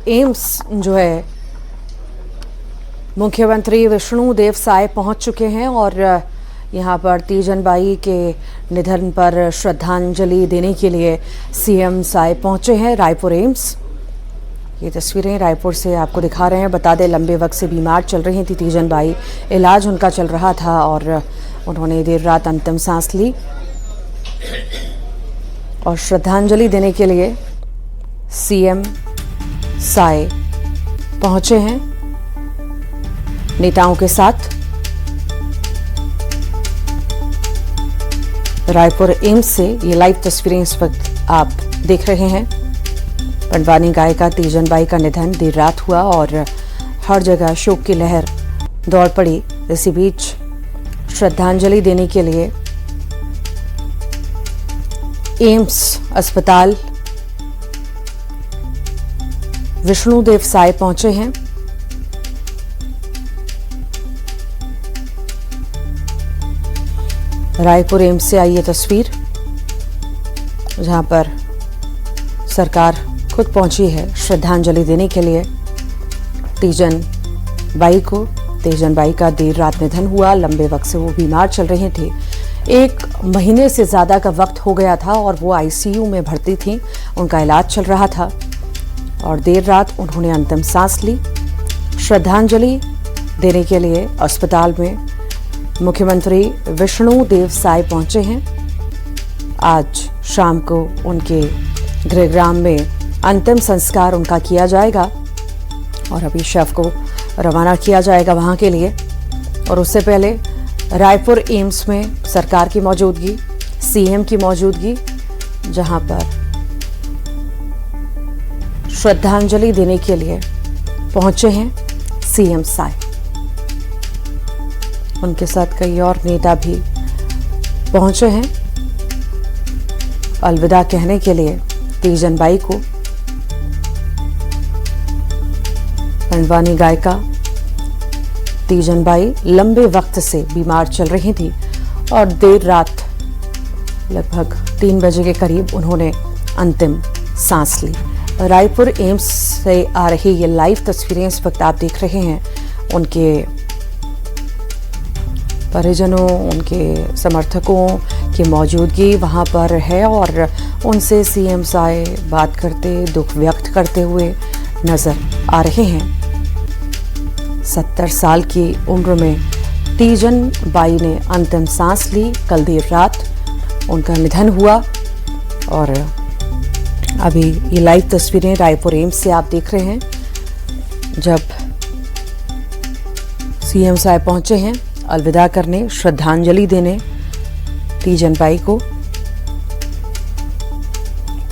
AIIMS जो है मुख्यमंत्री विष्णुदेव साय पहुंच चुके हैं और यहां पर तीजन बाई के निधन पर श्रद्धांजलि देने के लिए सीएम साय पहुंचे हैं रायपुर एम्स। ये तस्वीरें रायपुर से आपको दिखा रहे हैं। बता दें, लंबे वक्त से बीमार चल रही थी तीजन बाई, इलाज उनका चल रहा था और उन्होंने देर रात अंतिम सांस ली और श्रद्धांजलि देने के लिए सीएम साय पहुंचे हैं नेताओं के साथ। रायपुर एम्स से ये लाइव तस्वीरें इस वक्त आप देख रहे हैं। पंडवानी गायिका तीजन बाई का निधन देर रात हुआ और हर जगह शोक की लहर दौड़ पड़ी। इसी बीच श्रद्धांजलि देने के लिए एम्स अस्पताल विष्णुदेव साय पहुंचे हैं। रायपुर एम्स से आई ये तस्वीर, जहां पर सरकार खुद पहुंची है श्रद्धांजलि देने के लिए तीजन बाई को। तीजन बाई का देर रात निधन हुआ। लंबे वक्त से वो बीमार चल रहे थे। 1 महीने से ज्यादा का वक्त हो गया था और वो आईसीयू में भर्ती थी। उनका इलाज चल रहा था और देर रात उन्होंने अंतिम सांस ली। श्रद्धांजलि देने के लिए अस्पताल में मुख्यमंत्री विष्णुदेव साय पहुंचे हैं। आज शाम को उनके गृहग्राम में अंतिम संस्कार उनका किया जाएगा और अभी शव को रवाना किया जाएगा वहां के लिए। और उससे पहले रायपुर एम्स में सरकार की मौजूदगी, सीएम की मौजूदगी, जहां पर श्रद्धांजलि देने के लिए पहुंचे हैं सीएम साय। उनके साथ कई और नेता भी पहुंचे हैं अलविदा कहने के लिए तीजन बाई को। पंडवानी गायिका तीजन बाई लंबे वक्त से बीमार चल रही थी और देर रात लगभग 3 बजे के करीब उन्होंने अंतिम सांस ली। रायपुर एम्स से आ रही ये लाइव तस्वीरें इस वक्त आप देख रहे हैं। उनके परिजनों, उनके समर्थकों की मौजूदगी वहां पर है और उनसे सीएम साय बात करते, दुख व्यक्त करते हुए नजर आ रहे हैं। 70 साल की उम्र में तीजन बाई ने अंतिम सांस ली। कल देर रात उनका निधन हुआ और अभी ये लाइव तस्वीरें रायपुर एम्स से आप देख रहे हैं, जब सीएम साय पहुंचे हैं अलविदा करने, श्रद्धांजलि देने तीजन बाई को।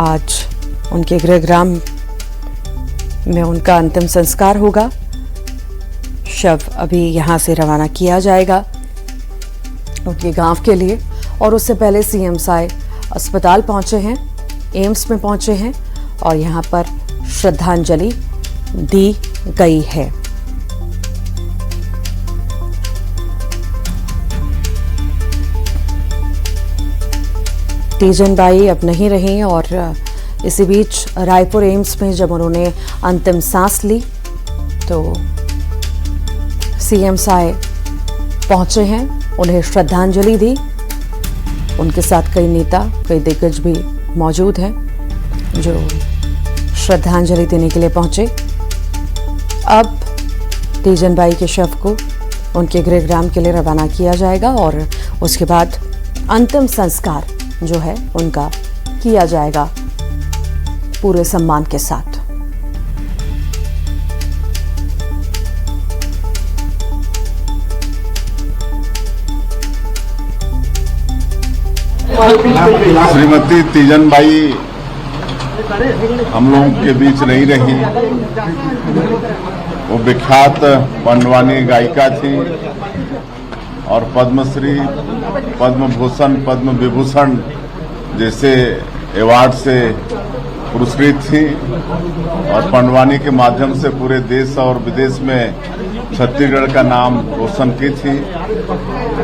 आज उनके गृहग्राम में उनका अंतिम संस्कार होगा। शव अभी यहां से रवाना किया जाएगा उनके गांव के लिए। और उससे पहले सीएम साय अस्पताल पहुंचे हैं, एम्स में पहुंचे हैं और यहां पर श्रद्धांजलि दी गई है। तीजन बाई अब नहीं रही और इसी बीच रायपुर एम्स में जब उन्होंने अंतिम सांस ली तो सीएम साय पहुंचे हैं, उन्हें श्रद्धांजलि दी। उनके साथ कई नेता, कई दिग्गज भी मौजूद हैं जो श्रद्धांजलि देने के लिए पहुंचे। अब तीजन बाई के शव को उनके गृहग्राम के लिए रवाना किया जाएगा और उसके बाद अंतिम संस्कार जो है उनका किया जाएगा पूरे सम्मान के साथ। श्रीमती तीजन बाई हम लोगों के बीच नहीं रही। वो विख्यात पंडवानी गायिका थी और पद्मश्री, पद्म भूषण, पद्म विभूषण जैसे अवार्ड से पुरस्कृत थी और पंडवानी के माध्यम से पूरे देश और विदेश में छत्तीसगढ़ का नाम रोशन की थी।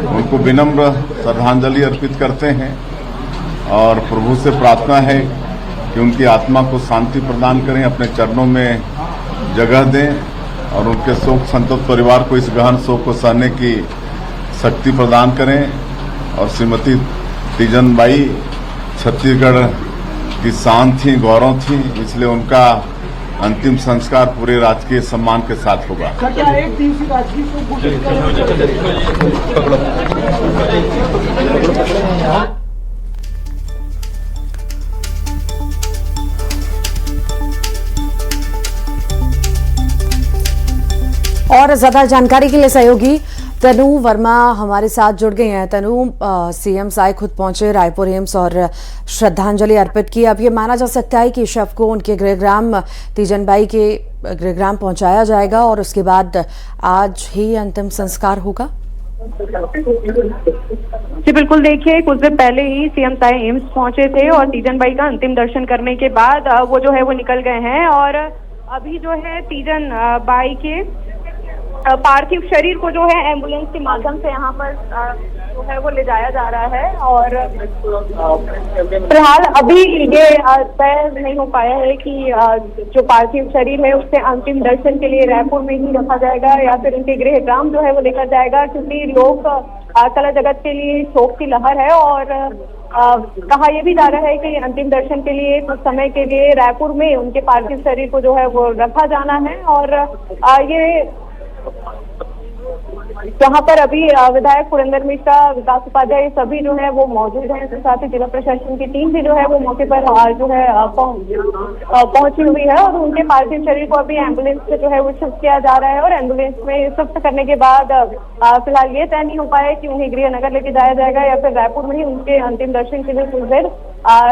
उनको विनम्र श्रद्धांजलि अर्पित करते हैं और प्रभु से प्रार्थना है कि उनकी आत्मा को शांति प्रदान करें, अपने चरणों में जगह दें और उनके शोक संतप्त परिवार को इस गहन शोक को सहने की शक्ति प्रदान करें। और श्रीमती तीजन बाई छत्तीसगढ़ की शान थी, गौरव थी, इसलिए उनका अंतिम संस्कार पूरे राजकीय सम्मान के साथ होगा। और ज्यादा जानकारी के लिए सहयोगी तनु वर्मा हमारे साथ जुड़ गए हैं। तनु, सीएम साय खुद पहुंचे रायपुर एम्स और श्रद्धांजलि अर्पित की। अब ये माना जा सकता है कि शव को उनके गृहग्राम तीजन बाई के गृहग्राम पहुंचाया जाएगा और उसके बाद आज ही अंतिम संस्कार होगा। जी बिल्कुल, देखिए कुछ देर पहले ही सीएम साय एम्स पहुंचे थे और तीजन बाई का अंतिम दर्शन करने के बाद वो जो है वो निकल गए हैं। और अभी जो है तीजन बाई के पार्थिव शरीर को जो है एम्बुलेंस के माध्यम से यहाँ पर जो है वो ले जाया जा रहा है। और फिलहाल अभी ये तय नहीं हो पाया है कि जो पार्थिव शरीर है उससे अंतिम दर्शन के लिए रायपुर में ही रखा जाएगा या फिर उनके गृहग्राम जो है वो लेकर जाएगा, क्योंकि लोग कला जगत के लिए शोक की लहर है। और कहा यह भी जा रहा है कि अंतिम दर्शन के लिए कुछ समय के लिए रायपुर में उनके पार्थिव शरीर को जो है वो रखा जाना है। और ये जहाँ पर अभी विधायक पुरेंद्र मिश्रा, विकास उपाध्याय सभी जो है वो मौजूद हैं, इसके साथ ही जिला प्रशासन की टीम भी जो है वो मौके पर जो है पहुंची हुई है। और उनके पार्थिव शरीर को अभी एम्बुलेंस से जो है वो शिफ्ट किया जा रहा है। और एम्बुलेंस में शिफ्ट करने के बाद फिलहाल ये तय नहीं हो पाया कि उन्हें गृहनगर लेके जाया जाएगा या फिर रायपुर में ही उनके अंतिम दर्शन के लिए कुछ देर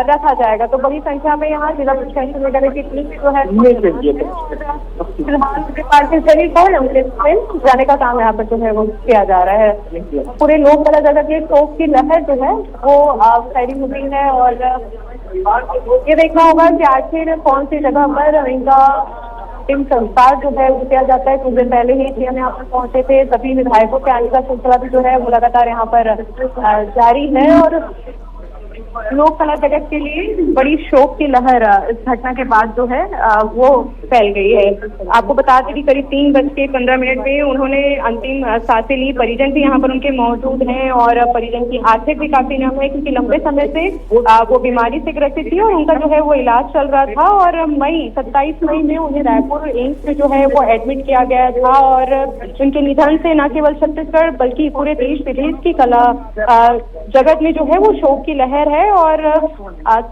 रखा जाएगा। तो बड़ी संख्या में यहाँ जिला प्रशासन वगैरह की टीम जो है फिलहाल उनके पार्थिव शरीर को एम्बुलेंस में जाने का काम यहाँ पर जो है वो किया जा रहा है। पूरे लोक कला जगत के शोक की लहर जो है वो फैली हुई है। और ये देखना होगा कि आखिर कौन सी जगह पर इनका अंतिम संस्कार जो है वो किया जाता है। कुछ दिन पहले ही सीएम यहाँ पर पहुंचे थे, सभी विधायकों के आने का सिलसिला भी जो है वो लगातार यहाँ पर जारी है। और लोक कला जगत के लिए बड़ी शोक की लहर इस घटना के बाद जो है वो फैल गई है। आपको बता दें कि करीब 3:15 पे उन्होंने अंतिम सांसें ली। परिजन भी यहाँ पर उनके मौजूद हैं और परिजन की आर्थिक भी काफी नम है, क्योंकि लंबे समय से वो बीमारी से ग्रसित थी और उनका जो है वो इलाज चल रहा था। और 27 मई में उन्हें रायपुर एम्स में जो है वो एडमिट किया गया था। और उनके निधन से न केवल छत्तीसगढ़ बल्कि पूरे देश विदेश की कला जगत में जो है वो शोक की लहर है। और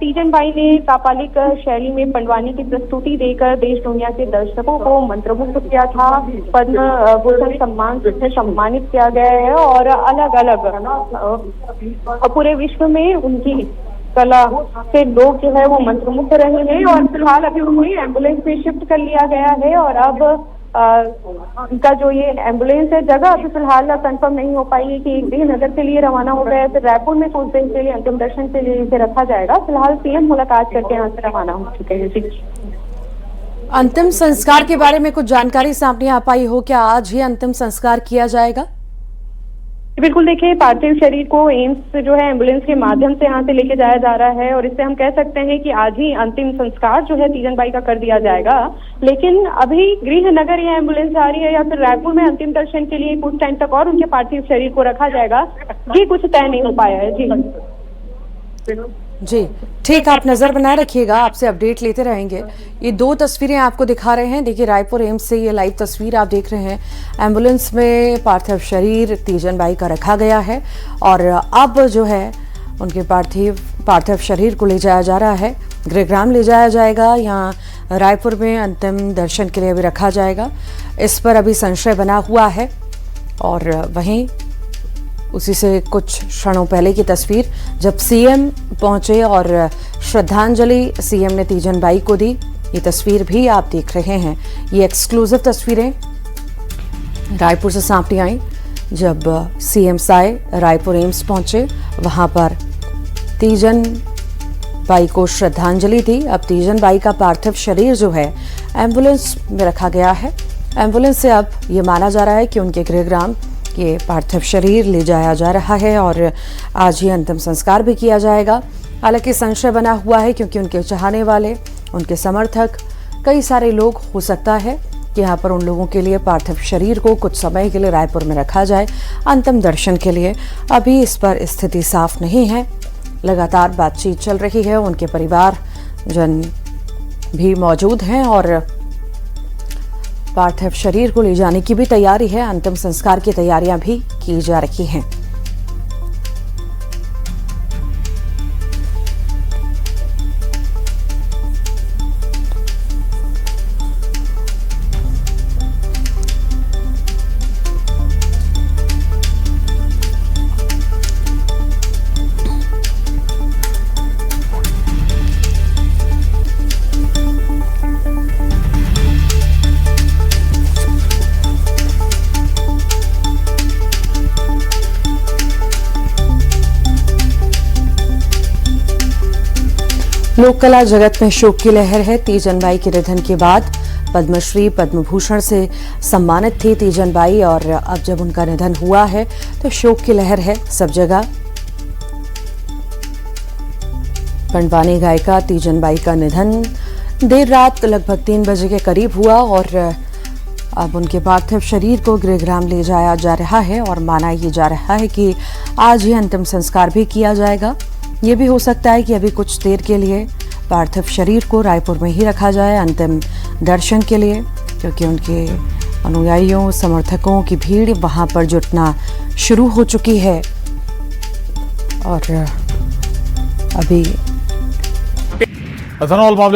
तीजन बाई ने कापालिक शैली में पंडवानी की प्रस्तुति देकर देश दुनिया के दर्शकों को मंत्रमुग्ध किया था। पद्म भूषण सम्मान से सम्मानित किया गया है। और अलग अलग पूरे विश्व में उनकी कला से लोग जो है वो मंत्रमुग्ध रहे हैं। और फिलहाल अभी उन्हें एम्बुलेंस में शिफ्ट कर लिया गया है। और अब उनका जो ये एम्बुलेंस है जगह अभी फिलहाल कंफर्म नहीं हो पाई है कि गृहनगर के लिए रवाना हो गया है, फिर रायपुर में कुछ दिन के लिए अंतिम दर्शन के लिए इसे रखा जाएगा। फिलहाल सीएम मुलाकात करके यहाँ से रवाना हो चुके हैं। अंतिम संस्कार के बारे में कुछ जानकारी सामने आ पाई हो? क्या आज ही अंतिम संस्कार किया जाएगा? बिल्कुल, देखिए पार्थिव शरीर को एम्स जो है एम्बुलेंस के माध्यम से यहाँ से लेके जाया जा रहा है और इससे हम कह सकते हैं कि आज ही अंतिम संस्कार जो है तीजन बाई का कर दिया जाएगा। लेकिन अभी गृहनगर ये एम्बुलेंस जा रही है या फिर रायपुर में अंतिम दर्शन के लिए कुछ टाइम तक और उनके पार्थिव शरीर को रखा जाएगा, ये कुछ तय नहीं हो पाया है। जी ठीक, आप नजर बनाए रखिएगा, आपसे अपडेट लेते रहेंगे। ये 2 तस्वीरें आपको दिखा रहे हैं। देखिए रायपुर एम्स से ये लाइव तस्वीर आप देख रहे हैं। एम्बुलेंस में पार्थिव शरीर तीजन बाई का रखा गया है और अब जो है उनके पार्थिव शरीर को ले जाया जा रहा है, गृहग्राम ले जाया जाएगा। यहाँ रायपुर में अंतिम दर्शन के लिए भी रखा जाएगा। इस पर अभी संशय बना हुआ है। और वहीं उसी से कुछ क्षणों पहले की तस्वीर जब सीएम पहुंचे और श्रद्धांजलि सीएम ने तीजन बाई को दी, ये तस्वीर भी आप देख रहे हैं। ये एक्सक्लूसिव तस्वीरें रायपुर से सामने आई जब सीएम साय रायपुर एम्स पहुंचे, वहां पर तीजन बाई को श्रद्धांजलि दी। अब तीजन बाई का पार्थिव शरीर जो है एम्बुलेंस में रखा गया है। एम्बुलेंस से अब ये माना जा रहा है कि उनके गृहग्राम ये पार्थिव शरीर ले जाया जा रहा है और आज ही अंतिम संस्कार भी किया जाएगा। हालांकि संशय बना हुआ है क्योंकि उनके चाहने वाले, उनके समर्थक, कई सारे लोग हो सकता है कि यहाँ पर उन लोगों के लिए पार्थिव शरीर को कुछ समय के लिए रायपुर में रखा जाए अंतिम दर्शन के लिए। अभी इस पर स्थिति साफ नहीं है, लगातार बातचीत चल रही है, उनके परिवार जन भी मौजूद हैं और पार्थिव शरीर को ले जाने की भी तैयारी है, अंतिम संस्कार की तैयारियां भी की जा रही हैं। लोक कला जगत में शोक की लहर है। तीजन बाई के निधन के बाद पद्मश्री पद्म भूषण से सम्मानित थी तीजन बाई और अब जब उनका निधन हुआ है तो शोक की लहर है सब जगह। पंडवानी गायिका तीजन बाई का निधन देर रात लगभग 3 बजे के करीब हुआ और अब उनके पार्थिव शरीर को गृहग्राम ले जाया जा रहा है और माना ये जा रहा है कि आज ही अंतिम संस्कार भी किया जाएगा। ये भी हो सकता है कि अभी कुछ देर के लिए पार्थिव शरीर को रायपुर में ही रखा जाए अंतिम दर्शन के लिए, क्योंकि उनके अनुयायियों समर्थकों की भीड़ वहां पर जुटना शुरू हो चुकी है और अभी एथेनॉल मामले